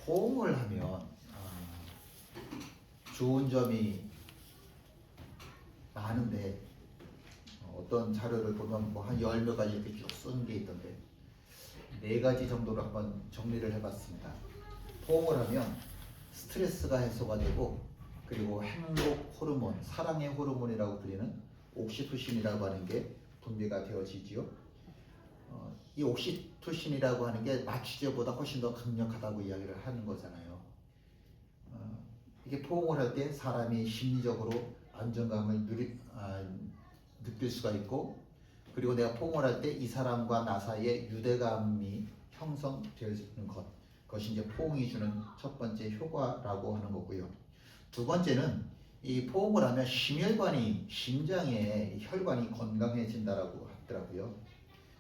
포옹을 하면 좋은 점이 많은데 어떤 자료를 보면 뭐 한 10몇 가지 이렇게 쭉 쓴 게 있던데 4가지 정도로 한번 정리를 해봤습니다. 포옹을 하면 스트레스가 해소가 되고, 그리고 행복 호르몬, 사랑의 호르몬이라고 불리는 옥시토신이라고 하는 게 분비가 되어지지요. 이 옥시토신이라고 하는 게 마취제보다 훨씬 더 강력하다고 이야기를 하는 거잖아요. 이게 포옹을 할 때 사람이 심리적으로 안정감을 느낄 수가 있고, 그리고 내가 포옹을 할 때 이 사람과 나 사이에 유대감이 형성되는 그것이 이제 포옹이 주는 첫 번째 효과라고 하는 거고요. 두 번째는 이 포옹을 하면 심혈관이, 심장의 혈관이 건강해진다라고 하더라고요.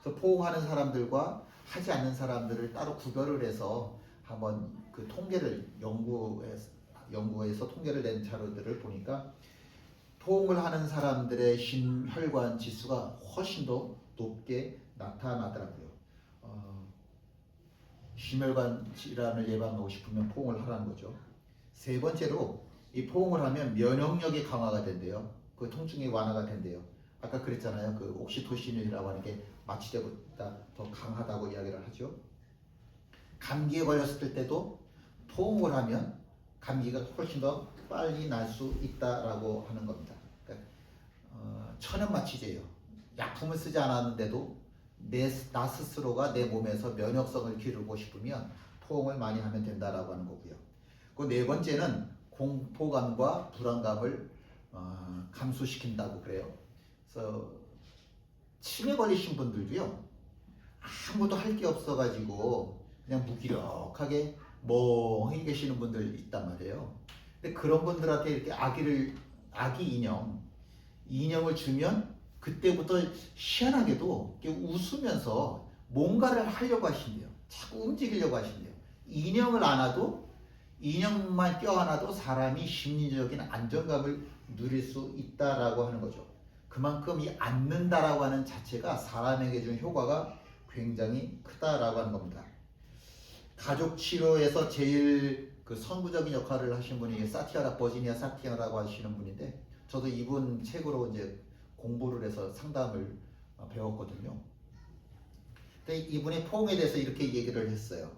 그래서 포옹하는 사람들과 하지 않는 사람들을 따로 구별을 해서 한번 그 통계를 연구해서 통계를 낸 자료들을 보니까 포옹을 하는 사람들의 심혈관 지수가 훨씬 더 높게 나타나더라고요. 심혈관 질환을 예방하고 싶으면 포옹을 하라는 거죠. 세 번째로 이 포옹을 하면 면역력이 강화가 된대요. 그 통증이 완화가 된대요. 아까 그랬잖아요. 그 옥시토신이라고 하는 게 마취제보다 더 강하다고 이야기를 하죠. 감기에 걸렸을 때도 포옹을 하면 감기가 훨씬 더 빨리 날 수 있다라고 하는 겁니다. 그러니까 천연 마취제예요. 약품을 쓰지 않았는데도 나 스스로가 내 몸에서 면역성을 기르고 싶으면 포옹을 많이 하면 된다라고 하는 거고요. 그 네 번째는 공포감과 불안감을 감소시킨다고 그래요. 그래서 치매 걸리신 분들도요, 아무것도 할 게 없어가지고 그냥 무기력하게 멍하니 계시는 분들 있단 말이에요. 근데 그런 분들한테 이렇게 아기 인형을 주면 그때부터 희한하게도 웃으면서 뭔가를 하려고 하신대요. 자꾸 움직이려고 하신대요. 인형을 안아도, 인형만 껴안아도 사람이 심리적인 안정감을 누릴 수 있다라고 하는 거죠. 그만큼 이 안는다라고 하는 자체가 사람에게 주는 효과가 굉장히 크다라고 하는 겁니다. 가족 치료에서 제일 그 선구적인 역할을 하신 분이 버지니아 사티아라고 하시는 분인데, 저도 이분 책으로 이제 공부를 해서 상담을 배웠거든요. 근데 이분이 포옹에 대해서 이렇게 얘기를 했어요.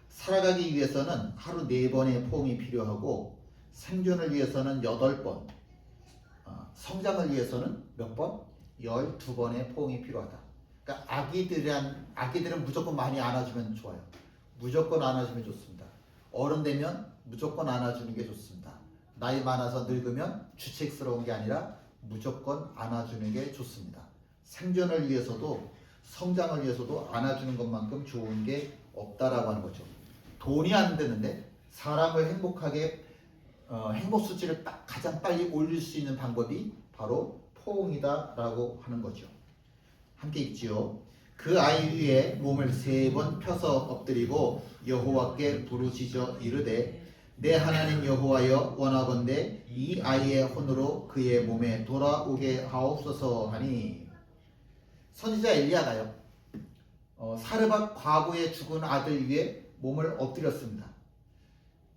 살아가기 위해서는 하루 4번의 포옹이 필요하고, 생존을 위해서는 8번, 성장을 위해서는 몇 번? 12번의 포옹이 필요하다. 그러니까 아기들은 무조건 많이 안아주면 좋아요. 무조건 안아주면 좋습니다. 어른 되면 무조건 안아주는 게 좋습니다. 나이 많아서 늙으면 주책스러운 게 아니라 무조건 안아주는 게 좋습니다. 생존을 위해서도 성장을 위해서도 안아주는 것만큼 좋은 게 없다라고 하는 거죠. 돈이 안 드는데 사람을 행복하게 행복 수치를 가장 빨리 올릴 수 있는 방법이 바로 포옹이다라고 하는 거죠. 함께 읽지요. 그 아이 위에 몸을 3번 펴서 엎드리고 여호와께 부르짖어 이르되, 내 하나님 여호와여, 원하건대 이 아이의 혼으로 그의 몸에 돌아오게 하옵소서 하니, 선지자 엘리야가요, 사르밧 과부의 죽은 아들 위에 몸을 엎드렸습니다.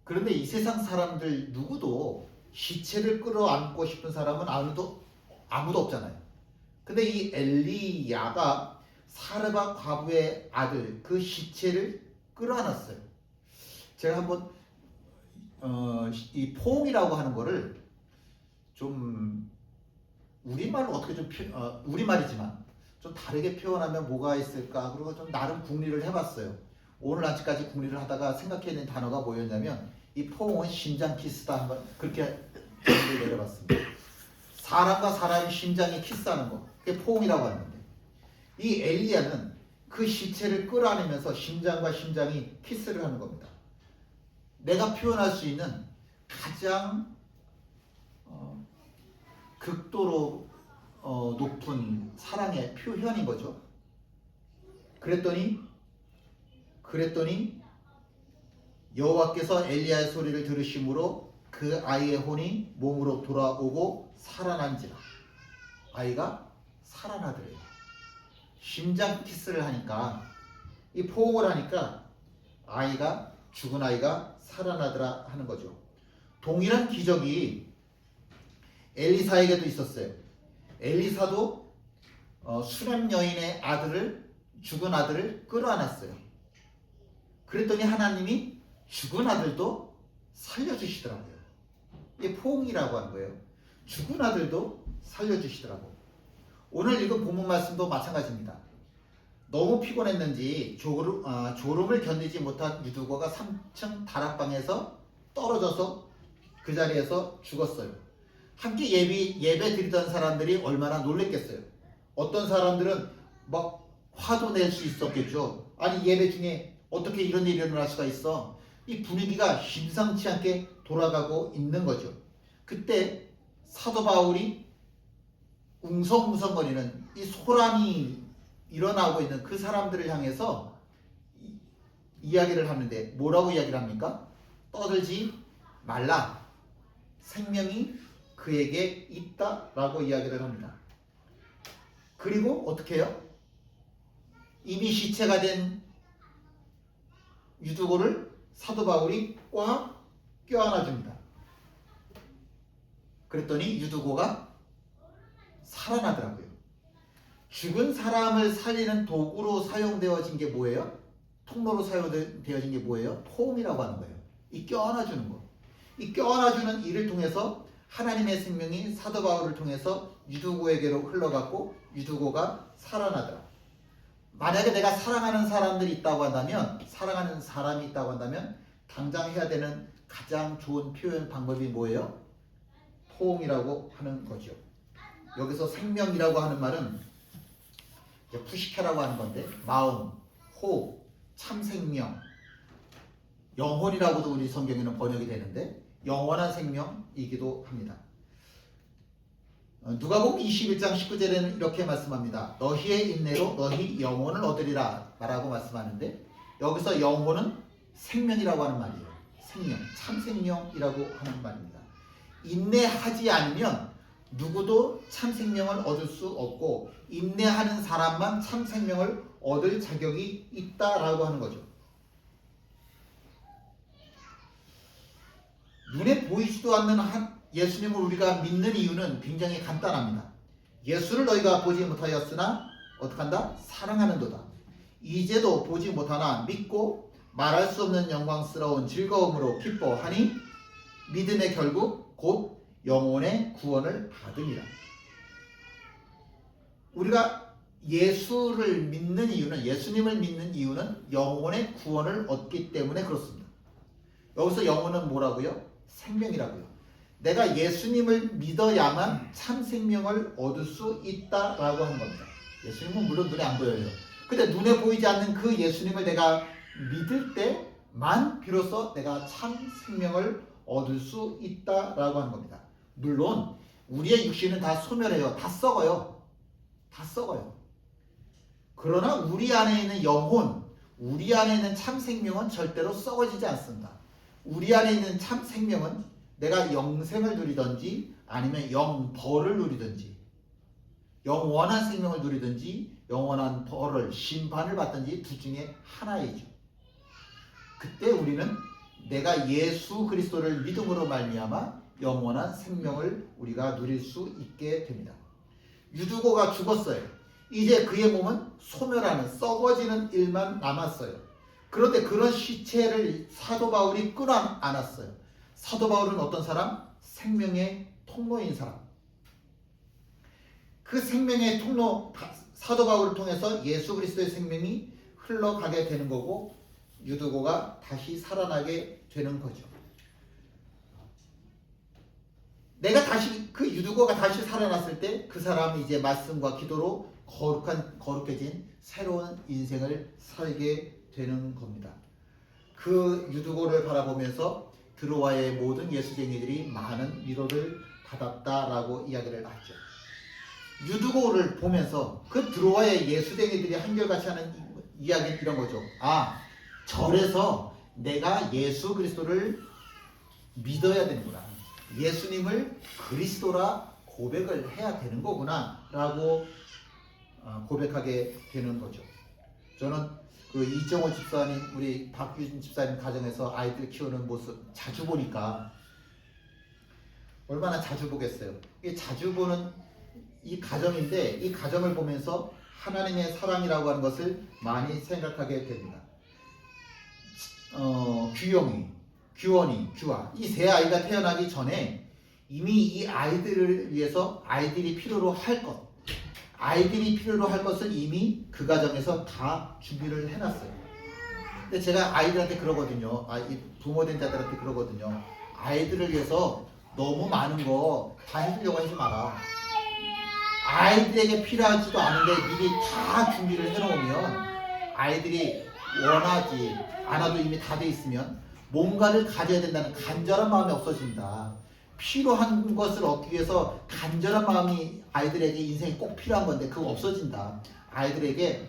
그런데 이 세상 사람들 누구도 시체를 끌어안고 싶은 사람은 아무도 없잖아요. 근데 이 엘리야가 사르밧 과부의 아들 그 시체를 끌어안았어요. 제가 한번 이 포옹이라고 하는 거를 좀 우리말로 어떻게 좀 우리말이지만 좀 다르게 표현하면 뭐가 있을까, 그리고 좀 나름 궁리를 해봤어요. 오늘 아침까지 궁리를 하다가 생각해낸 단어가 뭐였냐면, 이 포옹은 심장 키스다, 한번 그렇게 정리를 내려봤습니다. 사람과 사람이 심장이 키스하는 거, 그게 포옹이라고 하는 건데, 이 엘리야는 그 시체를 끌어안으면서 심장과 심장이 키스를 하는 겁니다. 내가 표현할 수 있는 가장 극도로 높은 사랑의 표현인 거죠. 그랬더니 여호와께서 엘리야의 소리를 들으심으로 그 아이의 혼이 몸으로 돌아오고 살아난지라. 아이가 살아나더래요. 심장 키스를 하니까, 이 포옹을 하니까 아이가 죽은 아이가 살아나더라 하는 거죠. 동일한 기적이 엘리사에게도 있었어요. 엘리사도 수렘 여인의 죽은 아들을 끌어안았어요. 그랬더니 하나님이 죽은 아들도 살려주시더라고요. 이게 포옹이라고 하는 거예요. 죽은 아들도 살려주시더라고. 오늘 읽은 본문 말씀도 마찬가지입니다. 너무 피곤했는지 졸음을 견디지 못한 유두고가 3층 다락방에서 떨어져서 그 자리에서 죽었어요. 함께 예배 드리던 사람들이 얼마나 놀랬겠어요. 어떤 사람들은 막 화도 낼 수 있었겠죠. 아니 예배 중에 어떻게 이런 일이 일어날 수가 있어. 이 분위기가 심상치 않게 돌아가고 있는 거죠. 그때 사도 바울이 웅성웅성거리는 이 소란이 일어나고 있는 그 사람들을 향해서 이야기를 하는데 뭐라고 이야기를 합니까? 떠들지 말라. 생명이 그에게 있다라고 이야기를 합니다. 그리고 어떻게 해요? 이미 시체가 된 유두고를 사도 바울이 꽉 껴안아 줍니다. 그랬더니 유두고가 살아나더라고요. 죽은 사람을 살리는 도구로 사용되어진 게 뭐예요? 통로로 사용되어진 게 뭐예요? 포옹이라고 하는 거예요. 이 껴안아주는 거. 이 껴안아주는 일을 통해서 하나님의 생명이 사도 바울을 통해서 유두고에게로 흘러갔고 유두고가 살아나더라. 만약에 내가 사랑하는 사람들이 있다고 한다면, 사랑하는 사람이 있다고 한다면 당장 해야 되는 가장 좋은 표현 방법이 뭐예요? 포옹이라고 하는 거죠. 여기서 생명이라고 하는 말은 푸시케라고 하는 건데 마음, 호흡, 참생명, 영혼이라고도 우리 성경에는 번역이 되는데 영원한 생명이기도 합니다. 누가복음 21장 19절에는 이렇게 말씀합니다. 너희의 인내로 너희 영혼을 얻으리라 라고 말씀하는데 여기서 영혼은 생명이라고 하는 말이에요. 생명, 참생명이라고 하는 말입니다. 인내하지 않으면 누구도 참생명을 얻을 수 없고 인내하는 사람만 참생명을 얻을 자격이 있다라고 하는 거죠. 눈에 보이지도 않는 예수님을 우리가 믿는 이유는 굉장히 간단합니다. 예수를 너희가 보지 못하였으나 어떡한다? 사랑하는도다. 이제도 보지 못하나 믿고 말할 수 없는 영광스러운 즐거움으로 기뻐하니 믿음의 결국 곧 영혼의 구원을 받으리라. 우리가 예수를 믿는 이유는, 예수님을 믿는 이유는 영혼의 구원을 얻기 때문에 그렇습니다. 여기서 영혼은 뭐라고요? 생명이라고요. 내가 예수님을 믿어야만 참 생명을 얻을 수 있다라고 하는 겁니다. 예수님은 물론 눈에 안 보여요. 근데 눈에 보이지 않는 그 예수님을 내가 믿을 때만 비로소 내가 참 생명을 얻을 수 있다라고 하는 겁니다. 물론 우리의 육신은 다 소멸해요. 다 썩어요. 다 썩어요. 그러나 우리 안에 있는 영혼, 우리 안에 있는 참 생명은 절대로 썩어지지 않습니다. 우리 안에 있는 참 생명은 내가 영생을 누리든지 아니면 영벌을 누리든지 영원한 생명을 누리든지 영원한 벌을 심판을 받든지 둘 중에 하나이죠. 그때 우리는 내가 예수 그리스도를 믿음으로 말미암아 영원한 생명을 우리가 누릴 수 있게 됩니다. 유두고가 죽었어요. 이제 그의 몸은 소멸하는 썩어지는 일만 남았어요. 그런데 그런 시체를 사도 바울이 끌어안았어요. 사도 바울은 어떤 사람? 생명의 통로인 사람. 그 생명의 통로 사도 바울을 통해서 예수 그리스도의 생명이 흘러가게 되는 거고 유두고가 다시 살아나게 되는 거죠. 내가 다시 그 유두고가 다시 살아났을 때 그 사람이 이제 말씀과 기도로 거룩해진 새로운 인생을 살게 되는 겁니다. 그 유두고를 바라보면서 드로아의 모든 예수쟁이들이 많은 위로를 받았다라고 이야기를 하죠. 유두고를 보면서 그 드로아의 예수쟁이들이 한결같이 하는 이야기는 이런 거죠. 아, 절에서 내가 예수 그리스도를 믿어야 되는구나. 예수님을 그리스도라 고백을 해야 되는 거구나 라고 고백하게 되는 거죠. 저는 그 이정호 집사님, 우리 박규진 집사님 가정에서 아이들 키우는 모습 자주 보니까 얼마나 자주 보겠어요. 이게 자주 보는 이 가정인데 이 가정을 보면서 하나님의 사랑이라고 하는 것을 많이 생각하게 됩니다. 규영이, 규원이, 규아 이 세 아이가 태어나기 전에 이미 이 아이들을 위해서 아이들이 필요로 할 것을 이미 그 가정에서 다 준비를 해놨어요. 근데 제가 아이들한테 그러거든요. 이 부모된 자들한테 그러거든요. 아이들을 위해서 너무 많은 거 다 해주려고 하지 마라. 아이들에게 필요하지도 않은데 미리 다 준비를 해놓으면 아이들이 원하지 않아도 이미 다 돼 있으면 뭔가를 가져야 된다는 간절한 마음이 없어진다. 필요한 것을 얻기 위해서 간절한 마음이 아이들에게 인생에 꼭 필요한 건데 그거 없어진다. 아이들에게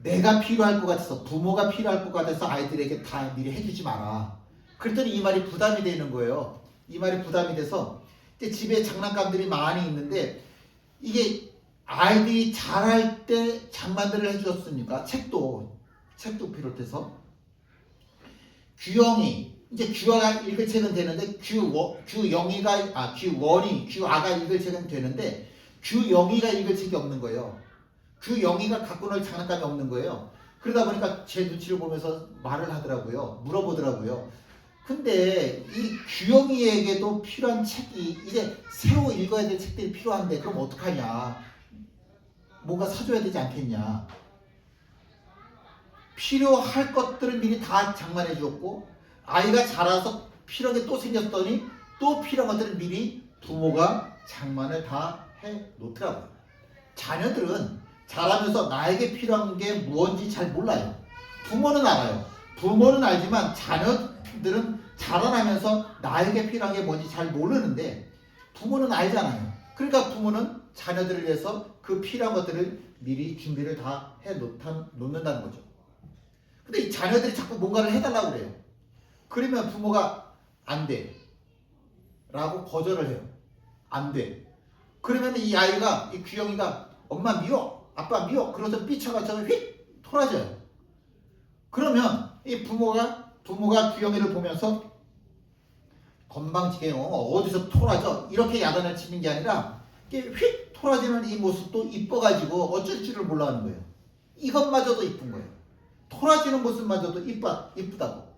내가 필요할 것 같아서 부모가 필요할 것 같아서 아이들에게 다 미리 해주지 마라. 그랬더니 이 말이 부담이 되는 거예요. 이 말이 부담이 돼서 이제 집에 장난감들이 많이 있는데 이게 아이들이 잘할 때 장난들을 해주었으니까 책도 비롯해서 규영이 이제 규아가 읽을 책은 되는데 규아가 읽을 책은 되는데 규영이가 읽을 책이 없는 거예요. 규영이가 갖고 놀 장난감이 없는 거예요. 그러다 보니까 제 눈치를 보면서 말을 하더라고요. 물어보더라고요. 근데 이 규영이에게도 필요한 책이 이제 새로 읽어야 될 책들이 필요한데 그럼 어떡하냐. 뭔가 사줘야 되지 않겠냐. 필요할 것들을 미리 다 장만해 주었고 아이가 자라서 필요한 게 또 생겼더니 또 필요한 것들을 미리 부모가 장만을 다 해 놓더라고요. 자녀들은 자라면서 나에게 필요한 게 무엇인지 잘 몰라요. 부모는 알아요. 부모는 알지만 자녀들은 자라나면서 나에게 필요한 게 뭔지 잘 모르는데 부모는 알잖아요. 그러니까 부모는 자녀들을 위해서 그 필요한 것들을 미리 준비를 다 해 놓는다는 거죠. 근데 이 자녀들이 자꾸 뭔가를 해달라고 그래요. 그러면 부모가 안 돼 라고 거절을 해요. 안 돼. 그러면 이 아이가, 이 규영이가 엄마 미워, 아빠 미워 그러면서 삐쳐가지고 휙 토라져요. 그러면 이 부모가 규영이를 보면서 건방지게 어디서 토라져 이렇게 야단을 치는 게 아니라 이렇게 휙 토라지는 이 모습도 이뻐가지고 어쩔 줄을 몰라 하는 거예요. 이것마저도 이쁜 거예요. 토라지는 모습마저도 이쁘다고.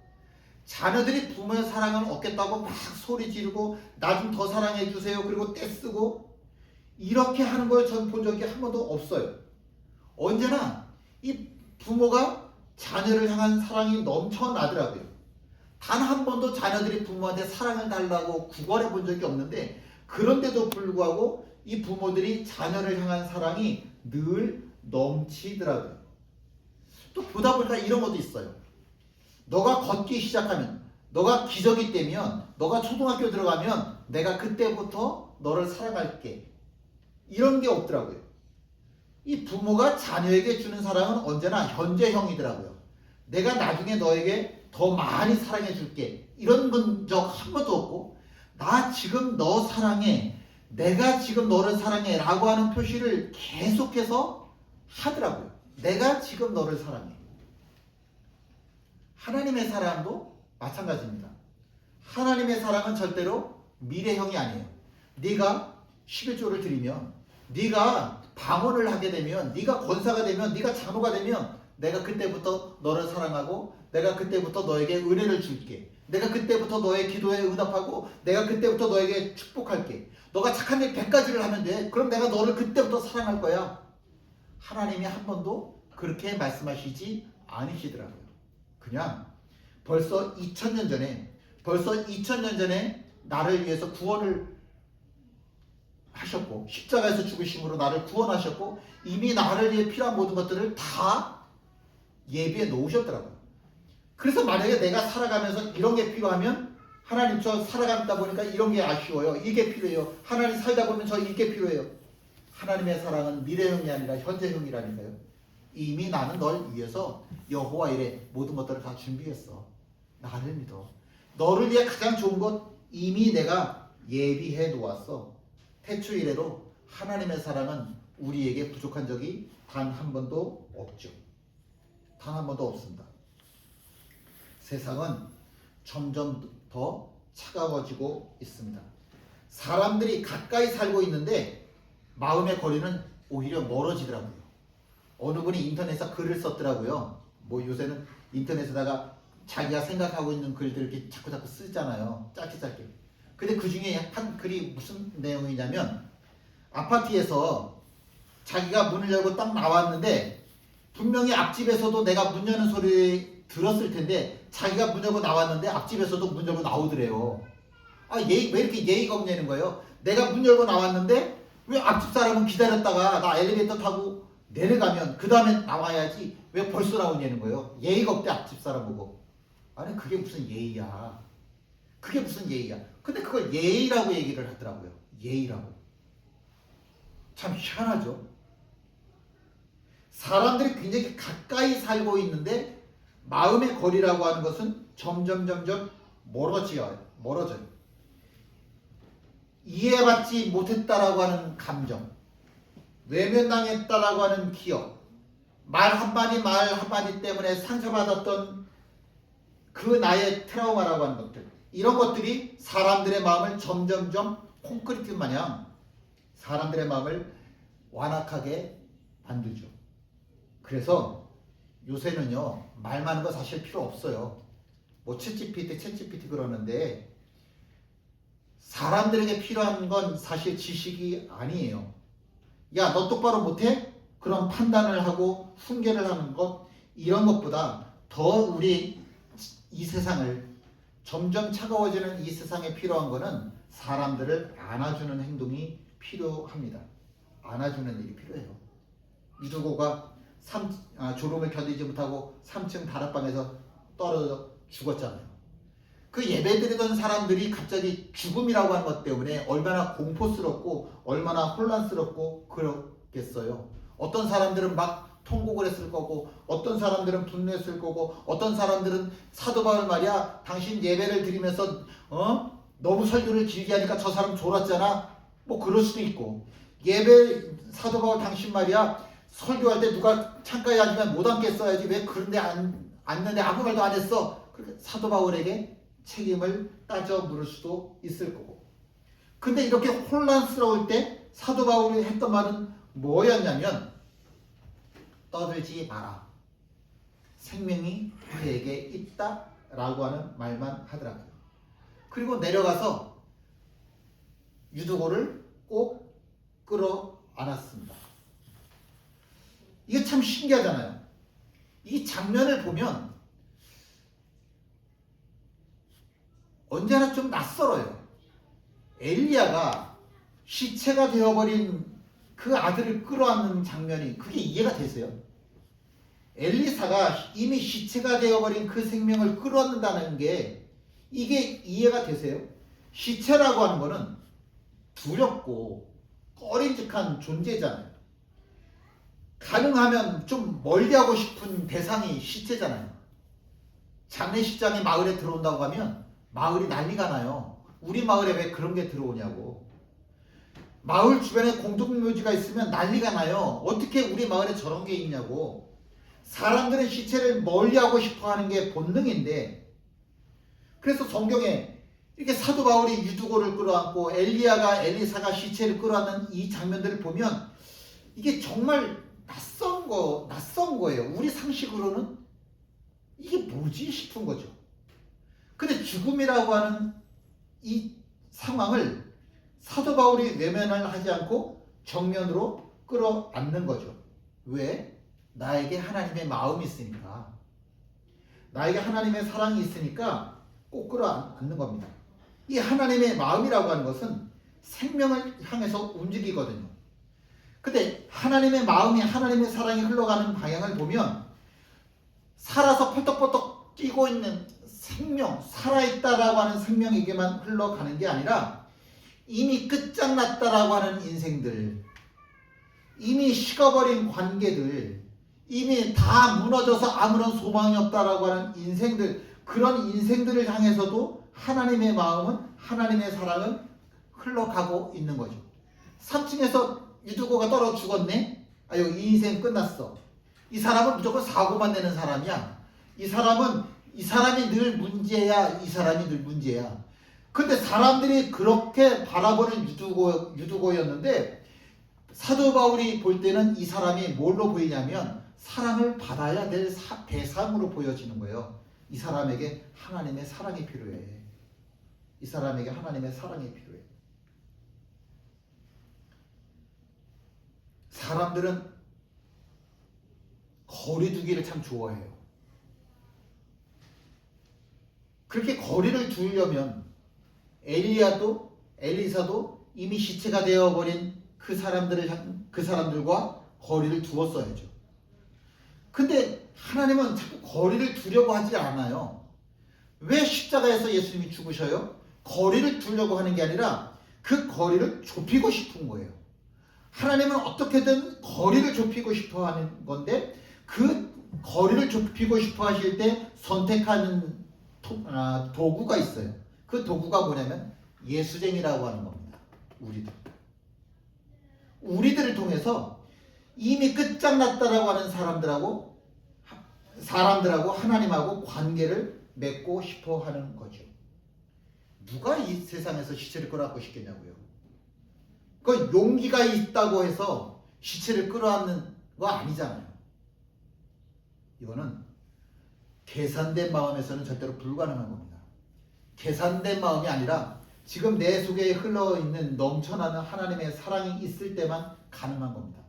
자녀들이 부모의 사랑을 얻겠다고 막 소리 지르고 나 좀 더 사랑해 주세요 그리고 떼쓰고 이렇게 하는 걸 전 본 적이 한 번도 없어요. 언제나 이 부모가 자녀를 향한 사랑이 넘쳐나더라고요. 단 한 번도 자녀들이 부모한테 사랑을 달라고 구걸해 본 적이 없는데 그런데도 불구하고 이 부모들이 자녀를 향한 사랑이 늘 넘치더라고요. 또 보다 보니까 이런 것도 있어요. 너가 걷기 시작하면, 너가 기저귀 떼면, 너가 초등학교 들어가면 내가 그때부터 너를 사랑할게. 이런 게 없더라고요. 이 부모가 자녀에게 주는 사랑은 언제나 현재형이더라고요. 내가 나중에 너에게 더 많이 사랑해 줄게. 이런 적 한 번도 없고 나 지금 너 사랑해. 내가 지금 너를 사랑해 라고 하는 표시를 계속해서 하더라고요. 내가 지금 너를 사랑해. 하나님의 사랑도 마찬가지입니다. 하나님의 사랑은 절대로 미래형이 아니에요. 네가 11조를 드리면, 네가 방언을 하게 되면, 네가 권사가 되면, 네가 장로가 되면 내가 그때부터 너를 사랑하고 내가 그때부터 너에게 은혜를 줄게. 내가 그때부터 너의 기도에 응답하고 내가 그때부터 너에게 축복할게. 너가 착한 일 100가지를 하면 돼. 그럼 내가 너를 그때부터 사랑할 거야. 하나님이 한 번도 그렇게 말씀하시지 않으시더라고요. 그냥 벌써 2000년 전에 나를 위해서 구원을 하셨고 십자가에서 죽으심으로 나를 구원하셨고 이미 나를 위해 필요한 모든 것들을 다 예비해 놓으셨더라고요. 그래서 만약에 내가 살아가면서 이런 게 필요하면 하나님 저 살아가다 보니까 이런 게 아쉬워요. 이게 필요해요. 하나님 살다 보면 저 이게 필요해요. 하나님의 사랑은 미래형이 아니라 현재형이라니까요. 이미 나는 널 위해서 여호와 이래 모든 것들을 다 준비했어. 나를 믿어. 너를 위해 가장 좋은 것 이미 내가 예비해 놓았어. 태초 이래로 하나님의 사랑은 우리에게 부족한 적이 단 한 번도 없죠. 단 한 번도 없습니다. 세상은 점점 더 차가워지고 있습니다. 사람들이 가까이 살고 있는데 마음의 거리는 오히려 멀어지더라고요. 어느 분이 인터넷에서 글을 썼더라고요. 뭐 요새는 인터넷에다가 자기가 생각하고 있는 글들 이렇게 자꾸 쓰잖아요. 짧게. 근데 그 중에 한 글이 무슨 내용이냐면, 아파트에서 자기가 문을 열고 딱 나왔는데 분명히 앞집에서도 내가 문 여는 소리 들었을 텐데 자기가 문 열고 나왔는데 앞집에서도 문 열고 나오더래요. 왜 이렇게 예의가 없냐는 거예요. 내가 문 열고 나왔는데 왜 앞집 사람은 기다렸다가 나 엘리베이터 타고 내려가면 그 다음에 나와야지 왜 벌써 나오냐는 거예요. 예의가 없대, 앞집 사람 보고. 아니, 그게 무슨 예의야. 그게 무슨 예의야. 근데 그걸 예의라고 얘기를 하더라고요. 예의라고. 참 희한하죠. 사람들이 굉장히 가까이 살고 있는데 마음의 거리라고 하는 것은 점점 멀어져요. 이해받지 못했다라고 하는 감정, 외면당했다라고 하는 기억, 말 한마디 때문에 상처받았던 그 나의 트라우마라고 하는 것들, 이런 것들이 사람들의 마음을 점점점 콘크리트 마냥 사람들의 마음을 완악하게 만들죠. 그래서 요새는요, 말 많은 거 사실 필요 없어요. 뭐 챗GPT 그러는데 사람들에게 필요한 건 사실 지식이 아니에요. 야, 너 똑바로 못해? 그런 판단을 하고 훈계를 하는 것, 이런 것보다 더 우리 이 세상을, 점점 차가워지는 이 세상에 필요한 거는 사람들을 안아주는 행동이 필요합니다. 안아주는 일이 필요해요. 유두고가 졸음을 견디지 못하고 3층 다락방에서 떨어져 죽었잖아요. 그 예배드리던 사람들이 갑자기 죽음이라고 하는 것 때문에 얼마나 공포스럽고 얼마나 혼란스럽고 그렇겠어요. 어떤 사람들은 막 통곡을 했을 거고, 어떤 사람들은 분노했을 거고, 어떤 사람들은 사도 바울 말이야, 당신 예배를 드리면서 너무 설교를 길게 하니까 저 사람 졸았잖아, 뭐 그럴 수도 있고, 사도 바울 당신 말이야, 설교할 때 누가 창가에 앉으면 못 앉겠어야지 왜 그런데 앉는데 아무 말도 안 했어. 그렇게 사도 바울에게 책임을 따져 물을 수도 있을 거고. 근데 이렇게 혼란스러울 때 사도 바울이 했던 말은 뭐였냐면, 떠들지 마라. 생명이 그에게 있다 라고 하는 말만 하더라고요. 그리고 내려가서 유두고를 꼭 끌어안았습니다. 이게 참 신기하잖아요. 이 장면을 보면 언제나 좀 낯설어요. 엘리야가 시체가 되어버린 그 아들을 끌어안는 장면이, 그게 이해가 되세요? 엘리사가 이미 시체가 되어버린 그 생명을 끌어안는다는 게 이게 이해가 되세요? 시체라고 하는 거는 두렵고 꺼림직한 존재잖아요. 가능하면 좀 멀리하고 싶은 대상이 시체잖아요. 장례식장이 마을에 들어온다고 하면 마을이 난리가 나요. 우리 마을에 왜 그런 게 들어오냐고. 마을 주변에 공동묘지가 있으면 난리가 나요. 어떻게 우리 마을에 저런 게 있냐고. 사람들은 시체를 멀리하고 싶어하는 게 본능인데, 그래서 성경에 이렇게 사도 바울이 유두고를 끌어안고 엘리사가 시체를 끌어안는 이 장면들을 보면 이게 정말 낯선 거예요. 우리 상식으로는 이게 뭐지 싶은 거죠. 근데 죽음이라고 하는 이 상황을 사도 바울이 외면을 하지 않고 정면으로 끌어안는 거죠. 왜? 나에게 하나님의 마음이 있으니까. 나에게 하나님의 사랑이 있으니까 꼭 끌어안는 겁니다. 이 하나님의 마음이라고 하는 것은 생명을 향해서 움직이거든요. 근데 하나님의 마음이, 하나님의 사랑이 흘러가는 방향을 보면 살아서 펄떡펄떡 뛰고 있는 생명, 살아있다라고 하는 생명에게만 흘러가는 게 아니라 이미 끝장났다라고 하는 인생들, 이미 식어버린 관계들, 이미 다 무너져서 아무런 소망이 없다라고 하는 인생들, 그런 인생들을 향해서도 하나님의 마음은, 하나님의 사랑은 흘러가고 있는 거죠. 3층에서 유두고가 떨어 죽었네? 아유, 이 인생 끝났어. 이 사람은 무조건 사고만 내는 사람이야. 이 사람이 늘 문제야. 이 사람이 늘 문제야. 근데 사람들이 그렇게 바라보는 유두고였는데 사도 바울이 볼 때는 이 사람이 뭘로 보이냐면 사랑을 받아야 될 대상으로 보여지는 거예요. 이 사람에게 하나님의 사랑이 필요해. 이 사람에게 하나님의 사랑이 필요해. 사람들은 거리 두기를 참 좋아해요. 그렇게 거리를 두려면 엘리사도 이미 시체가 되어버린 그 사람들과 거리를 두었어야죠. 근데 하나님은 자꾸 거리를 두려고 하지 않아요. 왜 십자가에서 예수님이 죽으셔요? 거리를 두려고 하는 게 아니라 그 거리를 좁히고 싶은 거예요. 하나님은 어떻게든 거리를 좁히고 싶어 하는 건데 그 거리를 좁히고 싶어 하실 때 선택하는 도구가 있어요. 그 도구가 뭐냐면 예수쟁이라고 하는 겁니다. 우리들을 통해서 이미 끝장났다라고 하는 사람들하고 하나님하고 관계를 맺고 싶어 하는 거죠. 누가 이 세상에서 시체를 끌어안고 싶겠냐고요. 그 용기가 있다고 해서 시체를 끌어안는 거 아니잖아요. 이거는 계산된 마음에서는 절대로 불가능한 겁니다. 계산된 마음이 아니라 지금 내 속에 흘러있는 넘쳐나는 하나님의 사랑이 있을 때만 가능한 겁니다.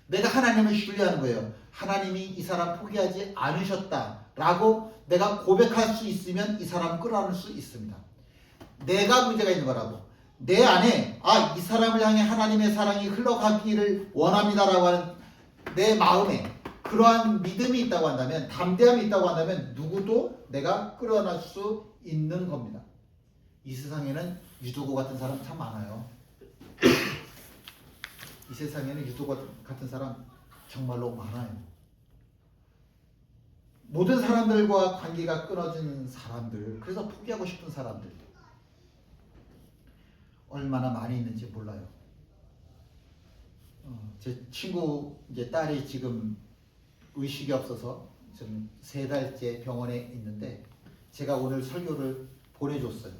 내가 하나님을 신뢰하는 거예요. 하나님이 이 사람 포기하지 않으셨다라고 내가 고백할 수 있으면 이 사람 끌어안을 수 있습니다. 내가 문제가 있는 거라고. 내 안에 이 사람을 향해 하나님의 사랑이 흘러가기를 원합니다라고 하는 내 마음에 그러한 믿음이 있다고 한다면, 담대함이 있다고 한다면 누구도 내가 끌어안을 수 있는 겁니다. 이 세상에는 유두고 같은 사람 참 많아요. 이 세상에는 유두고 같은 사람 정말로 많아요. 모든 사람들과 관계가 끊어진 사람들, 그래서 포기하고 싶은 사람들 얼마나 많이 있는지 몰라요. 제 친구 이제 딸이 지금 의식이 없어서 지금 3달째 병원에 있는데 제가 오늘 설교를 보내줬어요.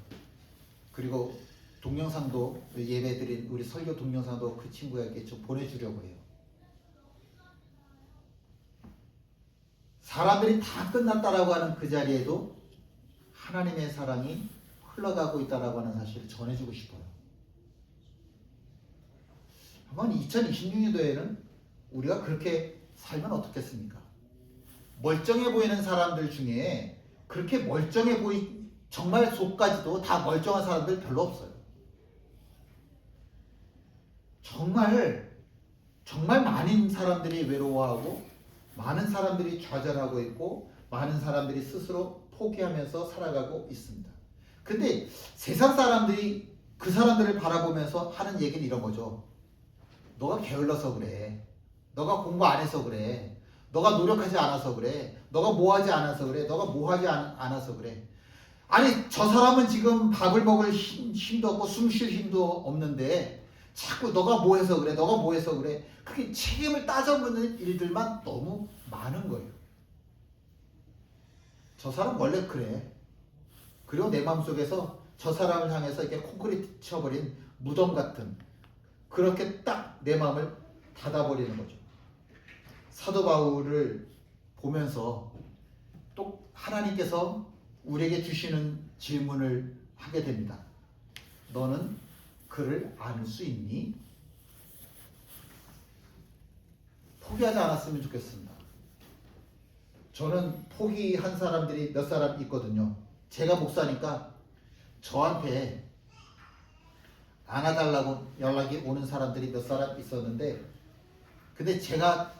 그리고 동영상도 예배드린 우리 설교 동영상도 그 친구에게 좀 보내주려고 해요. 사람들이 다 끝났다라고 하는 그 자리에도 하나님의 사랑이 흘러가고 있다라고 하는 사실을 전해주고 싶어요. 한번 2026년도에는 우리가 그렇게 살면 어떻겠습니까? 멀쩡해 보이는 사람들 중에 그렇게 멀쩡해 정말 속까지도 다 멀쩡한 사람들 별로 없어요. 정말 많은 사람들이 외로워하고 많은 사람들이 좌절하고 있고 많은 사람들이 스스로 포기하면서 살아가고 있습니다. 근데 세상 사람들이 그 사람들을 바라보면서 하는 얘기는 이런 거죠. 너가 게을러서 그래. 너가 공부 안 해서 그래. 너가 노력하지 않아서 그래. 너가 뭐 하지 않아서 그래. 너가 뭐 하지 않아서 그래. 아니 저 사람은 지금 밥을 먹을 힘도 없고 숨 쉴 힘도 없는데 자꾸 너가 뭐 해서 그래. 너가 뭐 해서 그래. 그게 책임을 따져묻는 일들만 너무 많은 거예요. 저 사람 원래 그래. 그리고 내 마음속에서 저 사람을 향해서 이렇게 콘크리트 쳐버린 무덤 같은 그렇게 딱 내 마음을 닫아버리는 거죠. 사도 바울을 보면서 또 하나님께서 우리에게 주시는 질문을 하게 됩니다. 너는 그를 알 수 있니? 포기하지 않았으면 좋겠습니다. 저는 포기한 사람들이 몇 사람 있거든요. 제가 목사니까 저한테 안아달라고 연락이 오는 사람들이 몇 사람 있었는데 근데 제가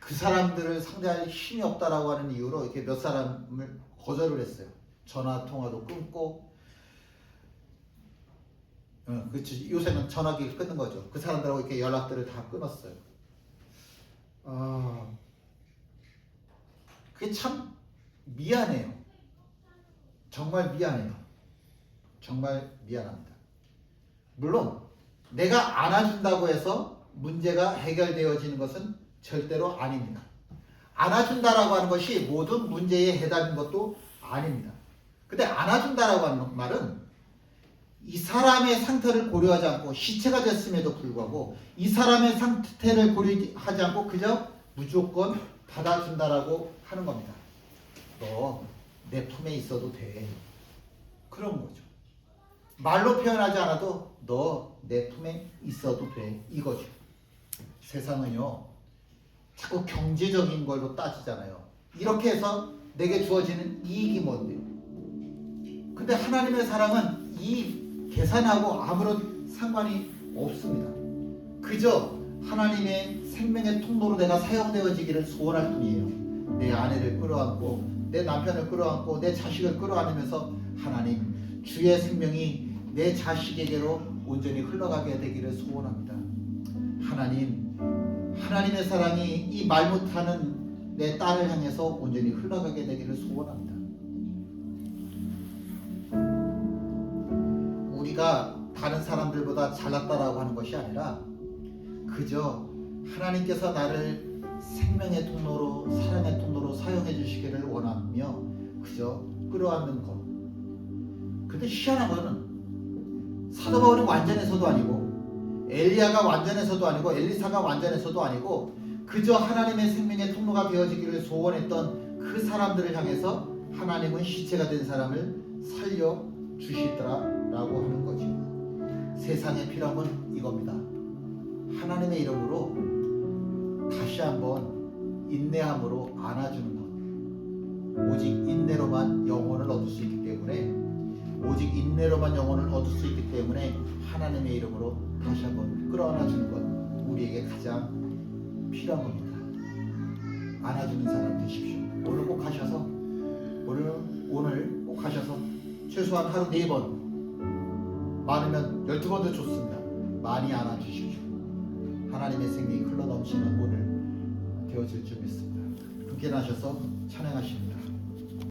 그 사람들을 상대할 힘이 없다라고 하는 이유로 이렇게 몇 사람을 거절을 했어요. 전화 통화도 끊고 그치, 요새는 전화기를 끊는 거죠. 그 사람들하고 이렇게 연락들을 다 끊었어요. 그게 참 미안해요. 정말 미안해요. 정말 미안합니다. 물론 내가 안아준다고 해서 문제가 해결되어지는 것은 절대로 아닙니다. 안아준다라고 하는 것이 모든 문제의 해답인 것도 아닙니다. 근데 안아준다라고 하는 말은 이 사람의 상태를 고려하지 않고 시체가 됐음에도 불구하고 이 사람의 상태를 고려하지 않고 그저 무조건 받아준다라고 하는 겁니다. 너 내 품에 있어도 돼. 그런 거죠. 말로 표현하지 않아도 너 내 품에 있어도 돼. 이거죠. 세상은요, 자꾸 경제적인 걸로 따지잖아요. 이렇게 해서 내게 주어지는 이익이 뭔데요? 근데 하나님의 사랑은 이 계산하고 아무런 상관이 없습니다. 그저 하나님의 생명의 통로로 내가 사용되어지기를 소원할 뿐이에요. 내 아내를 끌어안고 내 남편을 끌어안고 내 자식을 끌어안으면서 하나님 주의 생명이 내 자식에게로 온전히 흘러가게 되기를 소원합니다. 하나님의 사랑이 이 말 못하는 내 딸을 향해서 온전히 흘러가게 되기를 소원합니다. 우리가 다른 사람들보다 잘났다라고 하는 것이 아니라 그저 하나님께서 나를 생명의 통로로 사랑의 통로로 사용해 주시기를 원하며 그저 끌어안는 것. 근데 희한한 거는 사도 바울이 완전해서도 아니고 엘리야가 완전해서도 아니고 엘리사가 완전해서도 아니고 그저 하나님의 생명의 통로가 되어지기를 소원했던 그 사람들을 향해서 하나님은 시체가 된 사람을 살려 주시더라라고 하는 거죠. 세상에 필요한 건 이겁니다. 하나님의 이름으로 다시 한번 인내함으로 안아주는 것. 오직 인내로만 영혼을 얻을 수 있기 때문에 오직 인내로만 영혼을 얻을 수 있기 때문에 하나님의 이름으로 다시 한번 끌어안아주는 것 우리에게 가장 필요한 겁니다. 안아주는 사람 되십시오. 오늘 꼭 하셔서 오늘 꼭 하셔서 최소한 하루 4번 많으면 12번도 좋습니다. 많이 안아주십시오. 하나님의 생명이 흘러넘치는 오늘 되어질 줄 믿습니다. 함께 나셔서 찬양하십니다.